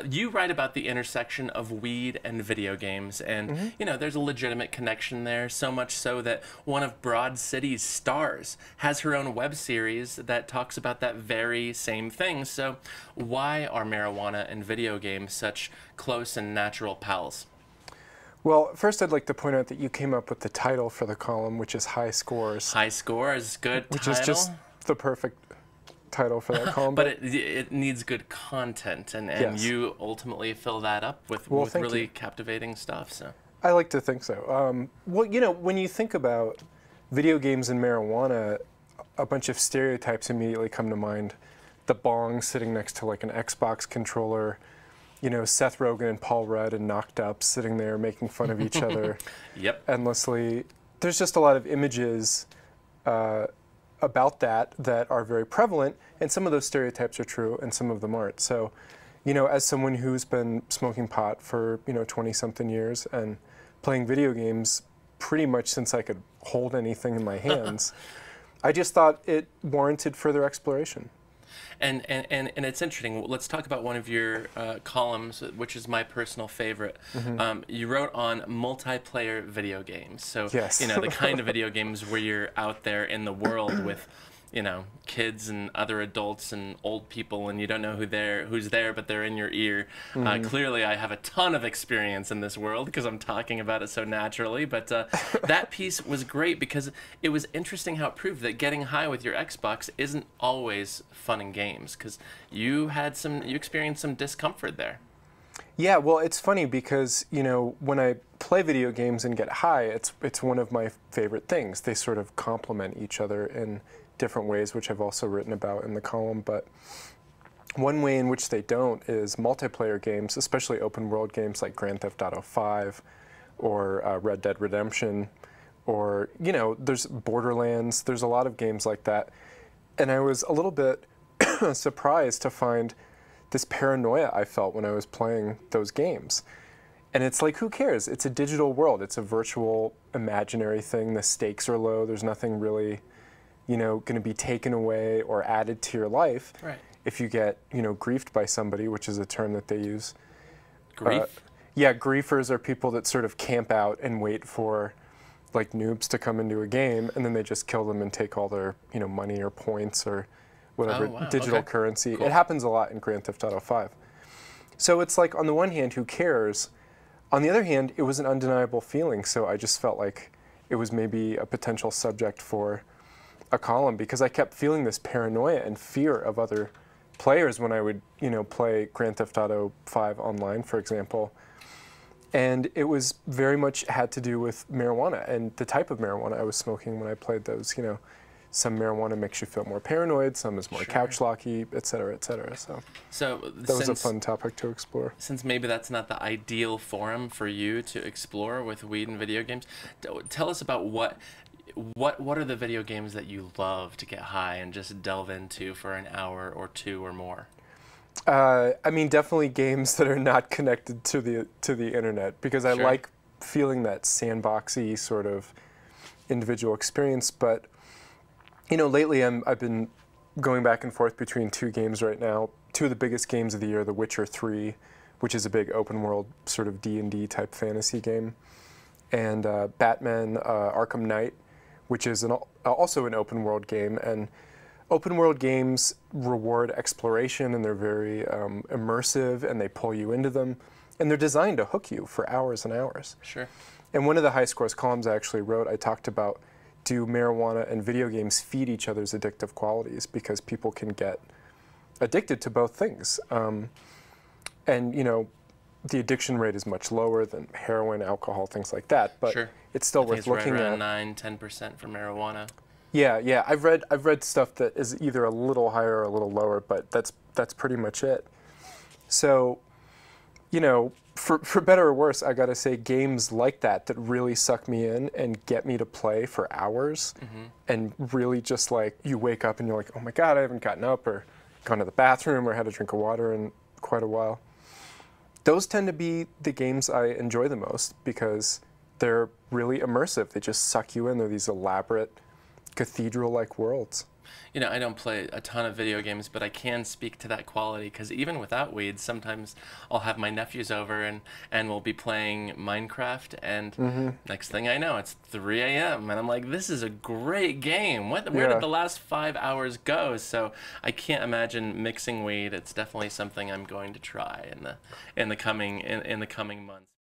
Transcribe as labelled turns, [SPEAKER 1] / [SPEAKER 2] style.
[SPEAKER 1] You write about the intersection of weed and video games, and you know, there's a legitimate connection there, so much so that one of Broad City's stars has her own web series that talks about that very same thing. So why are marijuana and video games such close and natural pals?
[SPEAKER 2] Well, first I'd like to point out that you came up with the title for the column, which is High Scores.
[SPEAKER 1] High Scores, good
[SPEAKER 2] which
[SPEAKER 1] title.
[SPEAKER 2] Is just the perfect title for that column.
[SPEAKER 1] But it needs good content, and
[SPEAKER 2] yes.
[SPEAKER 1] you ultimately fill that up with really captivating stuff. So
[SPEAKER 2] I like to think so. Well, you know, when you think about video games and marijuana, a bunch of stereotypes immediately come to mind. The bong sitting next to like an Xbox controller, you know, Seth Rogen and Paul Rudd and Knocked Up sitting there making fun of each other endlessly. There's just a lot of images about that are very prevalent, and some of those stereotypes are true and some of them aren't. So, you know, as someone who's been smoking pot for, you know, 20-something years and playing video games pretty much since I could hold anything in my hands, I just thought it warranted further exploration.
[SPEAKER 1] And it's interesting. Let's talk about one of your columns, which is my personal favorite. You wrote on multiplayer video games. So,
[SPEAKER 2] yes.
[SPEAKER 1] you know, the kind of video games where you're out there in the world with, you know, kids and other adults and old people, and you don't know who's there, but they're in your ear. Clearly, I have a ton of experience in this world because I'm talking about it so naturally. But that piece was great because it was interesting how it proved that getting high with your Xbox isn't always fun and games, because you experienced some discomfort there.
[SPEAKER 2] Yeah, well, it's funny because, you know, when I play video games and get high, it's one of my favorite things. They sort of complement each other in different ways, which I've also written about in the column. But one way in which they don't is multiplayer games, especially open world games like Grand Theft Auto 5 or Red Dead Redemption, or, you know, there's Borderlands. There's a lot of games like that. And I was a little bit surprised to find this paranoia I felt when I was playing those games. And it's like, who cares? It's a digital world. It's a virtual, imaginary thing. The stakes are low. There's nothing really, you know, going to be taken away or added to your life.
[SPEAKER 1] Right.
[SPEAKER 2] If you get, you know, griefed by somebody, which is a term that they use.
[SPEAKER 1] Grief?
[SPEAKER 2] Yeah, griefers are people that sort of camp out and wait for, like, noobs to come into a game, and then they just kill them and take all their, you know, money or points or whatever digital currency. Cool. It happens a lot in Grand Theft Auto 5. So it's like, on the one hand, who cares? On the other hand, it was an undeniable feeling, so I just felt like it was maybe a potential subject for a column, because I kept feeling this paranoia and fear of other players when I would, you know, play Grand Theft Auto 5 online, for example. And it was very much had to do with marijuana and the type of marijuana I was smoking when I played those. You know, some marijuana makes you feel more paranoid, some is more couch locky, et cetera, et cetera. So that was a fun topic to explore.
[SPEAKER 1] Since maybe that's not the ideal forum for you to explore with weed and video games, tell us about what are the video games that you love to get high and just delve into for an hour or two or more?
[SPEAKER 2] I mean, definitely games that are not connected to the internet, because I like feeling that sandboxy sort of individual experience. But, you know, lately I've been going back and forth between two games right now. Two of the biggest games of the year, The Witcher 3, which is a big open world sort of D&D type fantasy game, and Batman Arkham Knight, which is also an open world game. And open world games reward exploration, and they're very immersive, and they pull you into them, and they're designed to hook you for hours and hours.
[SPEAKER 1] Sure.
[SPEAKER 2] And one of the High Scores columns I actually wrote, I talked about, do marijuana and video games feed each other's addictive qualities, because people can get addicted to both things. And, you know, the addiction rate is much lower than heroin, alcohol, things like that, but it's still worth looking at.
[SPEAKER 1] Around 9–10% for marijuana.
[SPEAKER 2] Yeah. I've read stuff that is either a little higher or a little lower, but that's pretty much it. So, you know, for better or worse, I gotta say, games like that really suck me in and get me to play for hours, and really just like, you wake up and you're like, oh my God, I haven't gotten up or gone to the bathroom or had a drink of water in quite a while. Those tend to be the games I enjoy the most, because they're really immersive. They just suck you in. They're these elaborate, cathedral-like worlds.
[SPEAKER 1] You know, I don't play a ton of video games, but I can speak to that quality because even without weed, sometimes I'll have my nephews over and we'll be playing Minecraft, and next thing I know, it's 3 a.m. and I'm like, this is a great game. Where did the last 5 hours go? So I can't imagine mixing weed. It's definitely something I'm going to try in the coming months.